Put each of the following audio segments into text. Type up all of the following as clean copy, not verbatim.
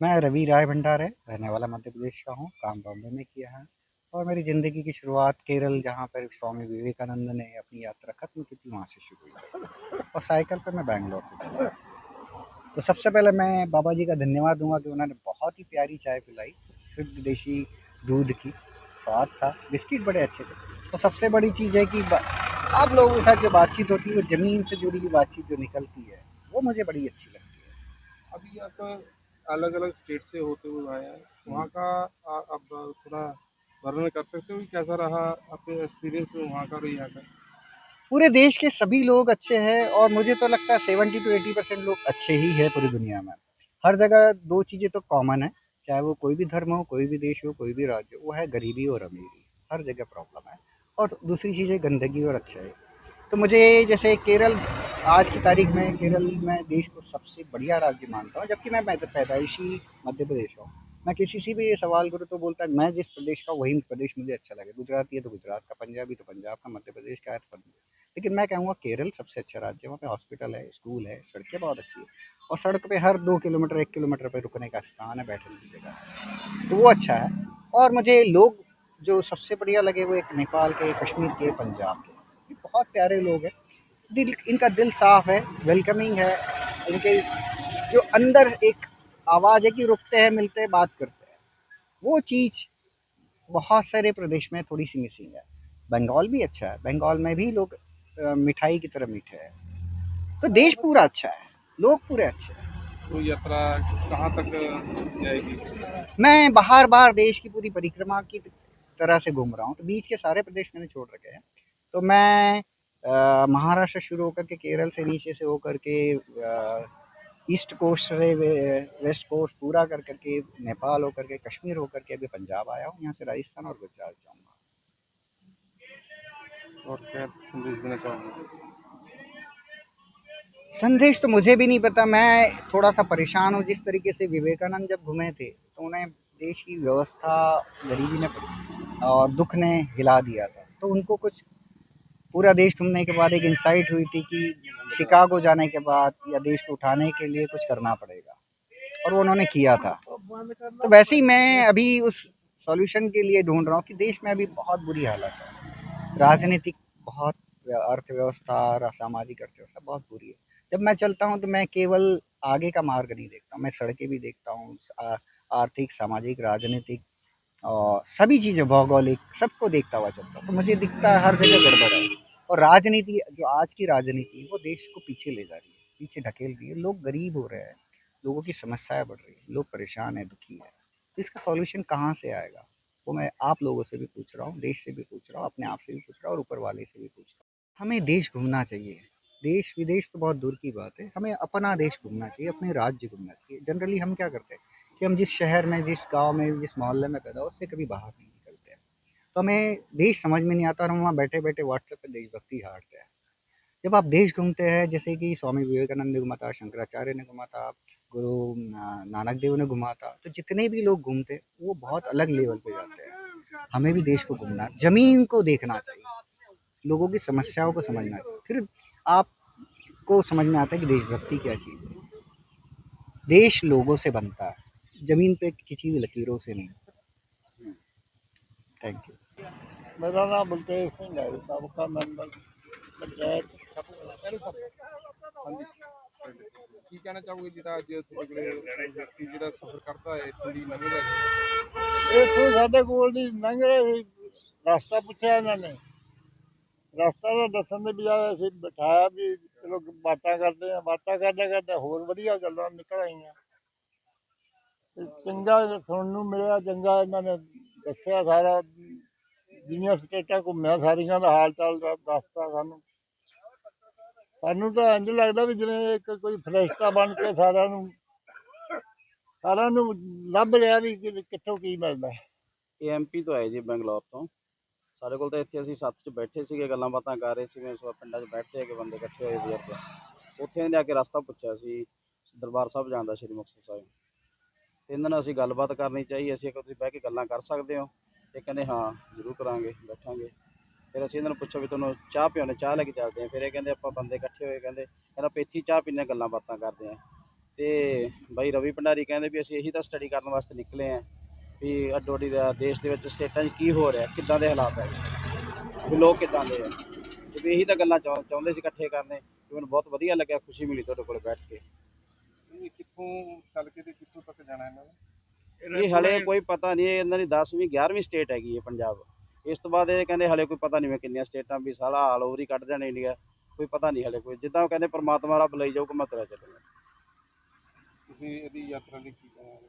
मैं रवि राय भंडारे, रहने वाला मध्य प्रदेश का हूँ, काम बॉम्बे में किया है और मेरी ज़िंदगी की शुरुआत केरल, जहाँ पर स्वामी विवेकानंद ने अपनी यात्रा खत्म की थी, वहाँ से शुरू हुई और साइकिल पर मैं बैंगलोर से चला। तो सबसे पहले मैं बाबा जी का धन्यवाद दूंगा कि उन्होंने बहुत ही प्यारी चाय पिलाई, शुद्ध देशी दूध की, स्वाद था, बिस्किट बड़े अच्छे थे। और सबसे बड़ी चीज़ है कि आप लोगों के साथ जो बातचीत होती है, वो ज़मीन से जुड़ी हुई बातचीत जो निकलती है, वो मुझे बड़ी अच्छी लगती है। अभी आप अलग अलग स्टेट से होते हुए आए हैं, वहाँ का आप थोड़ा वर्णन कर सकते हो कि कैसा रहा आपके एक्सपीरियंस में वहाँ का और यहाँ का। पूरे देश के सभी लोग अच्छे हैं और मुझे तो लगता है 70 to 80% लोग अच्छे ही है पूरी दुनिया में। हर जगह दो चीज़ें तो कॉमन है, चाहे वो कोई भी धर्म हो, कोई भी देश हो, कोई भी राज्य हो, वो है गरीबी और अमीरी। हर जगह प्रॉब्लम है। और दूसरी चीज़ है गंदगी और अच्छाई। तो मुझे जैसे केरल, आज की तारीख में केरल में देश को सबसे बढ़िया राज्य मानता हूँ, जबकि मैं पैदाइशी मध्य प्रदेश हूँ। मैं किसी से भी ये सवाल करूँ तो बोलता है मैं जिस प्रदेश का, वही प्रदेश मुझे अच्छा लगे। गुजराती है तो गुजरात का, पंजाबी तो पंजाब का, मध्य प्रदेश का है तो पंजाब। लेकिन मैं कहूँगा केरल सबसे अच्छा राज्य है। वहाँ पे हॉस्पिटल है, स्कूल है, सड़कें बहुत अच्छी है और सड़क पे हर 2 किलोमीटर 1 किलोमीटर पे रुकने का स्थान है, बैठने की जगह है, तो वो अच्छा है। और मुझे लोग जो सबसे बढ़िया लगे वो एक नेपाल के, कश्मीर के, पंजाब के, ये बहुत प्यारे लोग हैं। दिल, इनका दिल साफ है, वेलकमिंग है। इनके जो अंदर एक आवाज़ है कि रुकते हैं, मिलते हैं, बात करते हैं, वो चीज़ बहुत सारे प्रदेश में थोड़ी सी मिसिंग है। बंगाल भी अच्छा है, बंगाल में भी लोग मिठाई की तरह मीठे हैं। तो देश पूरा अच्छा है, लोग पूरे अच्छे हैं। तो यात्रा कहाँ तक जाएगी। मैं बाहर बाहर देश की पूरी परिक्रमा की तरह से घूम रहा हूँ, तो बीच के सारे प्रदेश मैंने छोड़ रखे हैं। तो मैं महाराष्ट्र शुरू होकर के, केरल से नीचे से होकर के, ईस्ट कोस्ट से वेस्ट कोस्ट पूरा कर करके, नेपाल होकर के, कश्मीर होकर के अभी पंजाब आया हूँ, यहाँ से राजस्थान और गुजरात जाऊँगा। और क्या संदेश देना चाहूँगा। संदेश तो मुझे भी नहीं पता, मैं थोड़ा सा परेशान हूँ। जिस तरीके से विवेकानंद जब घूमे थे तो उन्हें देश की व्यवस्था, गरीबी ने और दुख ने हिला दिया था, तो उनको कुछ, पूरा देश घूमने के बाद एक इंसाइट हुई थी कि शिकागो जाने के बाद या देश को उठाने के लिए कुछ करना पड़ेगा, और वो उन्होंने किया था। तो वैसे ही मैं अभी उस सॉल्यूशन के लिए ढूंढ रहा हूँ कि देश में अभी बहुत बुरी हालत है, राजनीतिक बहुत, अर्थव्यवस्था और सामाजिक अर्थव्यवस्था बहुत बुरी है। जब मैं चलता हूँ तो मैं केवल आगे का मार्ग नहीं देखता, मैं सड़कें भी देखता हूँ, आर्थिक, सामाजिक, राजनीतिक और सभी चीज़ें, भौगोलिक, सबको देखता हुआ चलता हूँ। तो मुझे दिखता है हर जगह गड़बड़ है। और राजनीति, जो आज की राजनीति है, वो देश को पीछे ले जा रही है, पीछे ढकेल रही है। लोग गरीब हो रहे हैं, लोगों की समस्याएं बढ़ रही है, लोग परेशान हैं, दुखी है। तो इसका सॉल्यूशन कहाँ से आएगा, वो मैं आप लोगों से भी पूछ रहा हूँ, देश से भी पूछ रहा हूँ, अपने आप से भी पूछ रहा हूँ और ऊपर वाले से भी पूछ रहा हूँ। हमें देश घूमना चाहिए। देश विदेश तो बहुत दूर की बात है, हमें अपना देश घूमना चाहिए, अपने राज्य घूमना चाहिए। जनरली हम क्या करते हैं कि हम जिस शहर में, जिस गांव में, जिस मोहल्ले में पैदा हो, उससे कभी बाहर नहीं निकलते हैं। तो हमें देश समझ में नहीं आता और हम वहाँ बैठे बैठे व्हाट्सएप पे देशभक्ति हारते हैं। जब आप देश घूमते हैं, जैसे कि स्वामी विवेकानंद ने घुमा था, शंकराचार्य ने घुमा था, गुरु नानक देव ने घुमा था, तो जितने भी लोग घूमते हैं वो बहुत अलग लेवल पे जाते हैं। हमें भी देश को घूमना, जमीन को देखना चाहिए, लोगों की समस्याओं को समझना चाहिए, फिर आपको समझ में आता है कि देशभक्ति क्या चीज़ है। देश लोगों से बनता है, जमीन पे खिंची हुई लकीरों से नहीं। Thank you. मेरा नाम बलतेज सिंह है, सबका मेंबर पंचायत। ਹਾਂਜੀ ਕੀ ਕਹਿਣਾ ਚਾਹੋਗੇ ਜਿਹੜਾ ਅੱਜ ਤੁਹਾਡੇ ਕੋਲੇ ਵਿਅਕਤੀ ਜਿਹੜਾ ਸਫ਼ਰ ਕਰਦਾ ਹੈ ਇੱਥੋਂ ਦੀ ਲੰਘਦਾ ਹੈ। ਇੱਥੋਂ ਸਾਡੇ ਕੋਲ ਦੀ ਲੰਘ ਰਹੇ ਸੀ, ਰਸਤਾ ਪੁੱਛਿਆ ਇਹਨਾਂ ਨੇ, ਰਸਤਾ ਤਾਂ ਦੱਸਣ ਦੇ ਬਜਾਏ ਅਸੀਂ ਬਿਠਾਇਆ ਵੀ ਚਲੋ ਬਾਤਾਂ ਕਰਦੇ ਆ, ਬਾਤਾਂ ਕਰਦੇ ਕਰਦੇ ਹੋਰ ਵਧੀਆ ਗੱਲਾਂ ਨਿਕਲ ਆਈਆਂ ਤੇ ਚੰਗਾ ਸੁਣਨ ਨੂੰ ਮਿਲਿਆ। ਚੰਗਾ ਇਹਨਾਂ ਨੇ ਦੱਸਿਆ ਸਾਰਾ, ਜਿੰਨੀਆਂ ਸਟੇਟਾਂ ਘੁੰਮਿਆ ਸਾਰੀਆਂ ਦਾ ਹਾਲ ਚਾਲ ਦੱਸਤਾ ਸਾਨੂੰ। ਸਾਨੂੰ ਤਾਂ ਇੰਝ ਲੱਗਦਾ ਵੀ ਜਿਵੇਂ ਇੱਕ ਕੋਈ ਫਰਿਸ਼ਤਾ ਬਣ ਕੇ ਸਾਰਿਆਂ ਨੂੰ ਲੱਭ ਰਿਹਾ ਵੀ ਕਿੱਥੋਂ ਕੀ ਮਿਲਦਾ। ਇਹ ਐਮਪੀ ਤੋਂ ਆਏ ਜੀ, ਬੰਗਲੌਰ ਤੋਂ। ਸਾਡੇ ਕੋਲ ਤਾਂ ਇੱਥੇ ਅਸੀਂ ਸੱਥ 'ਚ ਬੈਠੇ ਸੀਗੇ, ਗੱਲਾਂ ਬਾਤਾਂ ਕਰ ਰਹੇ ਸੀਗੇ। ਸੋ ਪਿੰਡਾਂ 'ਚ ਬੈਠਦੇ ਹੈਗੇ ਬੰਦੇ ਇਕੱਠੇ ਹੋਏ ਬਜ਼ੁਰਗ, ਉੱਥੇ ਜਾ ਕੇ ਰਸਤਾ ਪੁੱਛਿਆ ਸੀ ਦਰਬਾਰ ਸਾਹਿਬ ਜਾਂਦਾ ਸ਼੍ਰੀ ਮੁਕਤਸਰ ਸਾਹਿਬ। ਤੇ ਇਹਨਾਂ ਨਾਲ ਅਸੀਂ ਗੱਲਬਾਤ ਕਰਨੀ ਚਾਹੀ, ਅਸੀਂ ਤੁਸੀਂ ਬਹਿ ਕੇ ਗੱਲਾਂ ਕਰ ਸਕਦੇ ਹੋ। ਇਹ ਕਹਿੰਦੇ ਹਾਂ ਜ਼ਰੂਰ ਕਰਾਂਗੇ, ਬੈਠਾਂਗੇ। ਫਿਰ ਅਸੀਂ ਇਹਨਾਂ ਨੂੰ ਪੁੱਛਿਆ ਵੀ ਤੁਹਾਨੂੰ ਚਾਹ ਪਿਆਉਣੇ, ਚਾਹ ਲੈ ਕੇ ਚੱਲਦੇ ਹਾਂ। ਫਿਰ ਇਹ ਕਹਿੰਦੇ ਆਪਾਂ ਬੰਦੇ ਇਕੱਠੇ ਹੋਏ, ਕਹਿੰਦੇ ਆਪਾਂ ਇੱਥੇ ਹੀ ਚਾਹ ਪੀਂਦੇ ਹਾਂ, ਗੱਲਾਂ ਬਾਤਾਂ ਕਰਦੇ ਹਾਂ। ਤੇ ਬਾਈ ਰਵੀ ਭੰਡਾਰੀ ਕਹਿੰਦੇ ਵੀ ਅਸੀਂ ਇਹੀ ਤਾਂ ਸਟੱਡੀ ਕਰਨ ਵਾਸਤੇ ਨਿਕਲੇ ਹਾਂ ਵੀ ਅੱਡੋ ਅੱਡੀ ਦਾ ਦੇਸ਼ ਦੇ ਵਿੱਚ ਸਟੇਟਾਂ 'ਚ ਕੀ ਹੋ ਰਿਹਾ, ਕਿੱਦਾਂ ਦੇ ਹਾਲਾਤ ਹੈ, ਵੀ ਲੋਕ ਕਿੱਦਾਂ ਦੇ ਆ, ਤੇ ਵੀ ਇਹੀ ਤਾਂ ਗੱਲਾਂ ਚਾਹੁੰਦੇ ਸੀ ਇਕੱਠੇ ਕਰਨੇ। ਵੀ ਮੈਨੂੰ ਬਹੁਤ ਵਧੀਆ ਲੱਗਿਆ, ਖੁਸ਼ੀ ਮਿਲੀ ਤੁਹਾਡੇ ਕੋਲ ਬੈਠ ਕੇ। ਇਹ ਕਿੱਥੋਂ ਚੱਲ ਕੇ ਤੇ ਕਿੱਥੋਂ ਤੱਕ ਜਾਣਾ ਇਹਨਾਂ ਨੇ? ਇਹ ਹਲੇ ਕੋਈ ਪਤਾ ਨਹੀਂ, ਇਹਨਾਂ ਦੀ 10ਵੀਂ 11ਵੀਂ ਸਟੇਟ ਹੈਗੀ ਹੈ ਪੰਜਾਬ। ਇਸ ਤੋਂ ਬਾਅਦ ਇਹ ਕਹਿੰਦੇ ਹਲੇ ਕੋਈ ਪਤਾ ਨਹੀਂ ਮੈਂ ਕਿੰਨੀਆਂ ਸਟੇਟਾਂ, ਵੀ ਸਾਲਾ ਆਲ ਓਵਰ ਹੀ ਕੱਢ ਦੇਣਾ ਇੰਡੀਆ, ਕੋਈ ਪਤਾ ਨਹੀਂ ਹਲੇ ਕੋਈ। ਜਿੱਦਾਂ ਉਹ ਕਹਿੰਦੇ ਪਰਮਾਤਮਾ ਰੱਬ ਲਈ ਜਾਊਗਾ, ਮੈਂ ਤੁਰਿਆ ਚੱਲੂਗਾ। ਤੁਸੀਂ ਇਹਦੀ ਯਾਤਰਾ ਲਈ ਕੀ ਕਹੋਗੇ?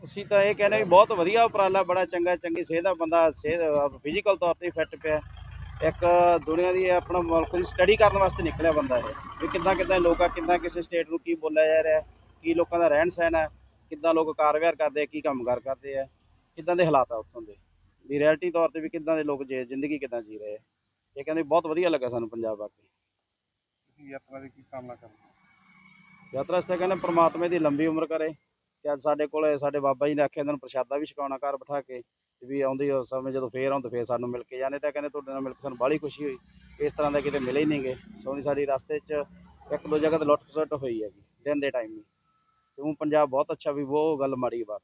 ਅਸੀਂ ਤਾਂ ਇਹ ਕਹਿੰਦੇ ਵੀ ਬਹੁਤ ਵਧੀਆ ਉਪਰਾਲਾ, ਬੜਾ ਚੰਗਾ, ਚੰਗੀ ਸਿਹਤ ਦਾ ਬੰਦਾ, ਸਿਹਤ ਫਿਜ਼ੀਕਲ ਤੌਰ ਤੇ ਫਿੱਟ ਪਿਆ। ਇੱਕ ਦੁਨੀਆ ਦੀ ਆਪਣਾ ਮੁਲਕ ਦੀ ਸਟੱਡੀ ਕਰਨ ਵਾਸਤੇ ਨਿਕਲਿਆ ਬੰਦਾ ਇਹ, ਵੀ ਕਿੱਦਾਂ ਕਿੱਦਾਂ ਲੋਕ ਆ, ਕਿੱਦਾਂ ਕਿਸੇ ਸਟੇਟ ਨੂੰ ਕੀ ਬੋਲਿਆ ਜਾ ਰਿਹਾ, ਕੀ ਲੋਕਾਂ ਦਾ ਰਹਿਣ ਸਹਿਣ ਹੈ, ਕਿੱਦਾਂ ਲੋਕ ਕਾਰ ਵਿਹਾਰ ਕਰਦੇ ਆ, ਕੀ ਕੰਮਕਾਰ ਕਰਦੇ ਆ, ਕਿੱਦਾਂ ਦੇ ਹਾਲਾਤ ਆ ਉੱਥੋਂ ਦੇ, ਵੀ ਰਿਐਲਿਟੀ ਤੌਰ ਤੇ ਵੀ ਕਿੱਦਾਂ ਦੇ ਲੋਕ ਜ਼ਿੰਦਗੀ ਕਿੱਦਾਂ ਜੀ ਰਹੇ ਆ। ਇਹ ਕਹਿੰਦੇ ਬਹੁਤ ਵਧੀਆ ਲੱਗਾ ਸਾਨੂੰ ਪੰਜਾਬ ਆ ਕੇ। ਤੁਸੀਂ ਯਾਤਰਾ ਦੀ ਕੀ ਕਾਮਨਾ ਕਰਦੇ ਹੋ? ਯਾਤਰਾ ਵਾਸਤੇ ਕਹਿੰਦੇ ਪ੍ਰਮਾਤਮਾ ਦੀ ਲੰਬੀ ਉਮਰ ਕਰੇ। ਤੇ ਅੱਜ ਸਾਡੇ ਕੋਲ ਸਾਡੇ ਬਾਬਾ ਜੀ ਨੇ ਆਖਿਆ ਇਹਨਾਂ ਨੂੰ ਪ੍ਰਸ਼ਾਦਾ ਵੀ ਛਕਾਉਣਾ ਘਰ ਬਿਠਾ ਕੇ, ਵੀ ਆਉਂਦੀ ਉਸ ਸਮੇਂ ਜਦੋਂ ਫੇਰ ਆਉਣ ਤਾਂ ਫੇਰ ਸਾਨੂੰ ਮਿਲ ਕੇ ਜਾਣੇ। ਤਾਂ ਕਹਿੰਦੇ ਤੁਹਾਡੇ ਨਾਲ ਮਿਲ ਕੇ ਸਾਨੂੰ ਬਾਹਲੀ ਖੁਸ਼ੀ ਹੋਈ, ਇਸ ਤਰ੍ਹਾਂ ਦਾ ਕਿਤੇ ਮਿਲੇ ਹੀ ਨਹੀਂ ਗੇ। ਸੋਨੀ ਸਾਡੀ ਰਸਤੇ 'ਚ ਇੱਕ ਦੋ ਜਗ੍ਹਾ ਤੇ ਲੁੱਟ ਖਸੁੱਟ ਹੋਈ ਹੈਗੀ ਦਿਨ ਦੇ ਟਾਈਮ ਹੀ। ਤੇ ਉਹ ਪੰਜਾਬ ਬਹੁਤ ਅੱਛਾ, ਵੀ ਉਹ ਗੱਲ ਮਾੜੀ ਬਾਤ।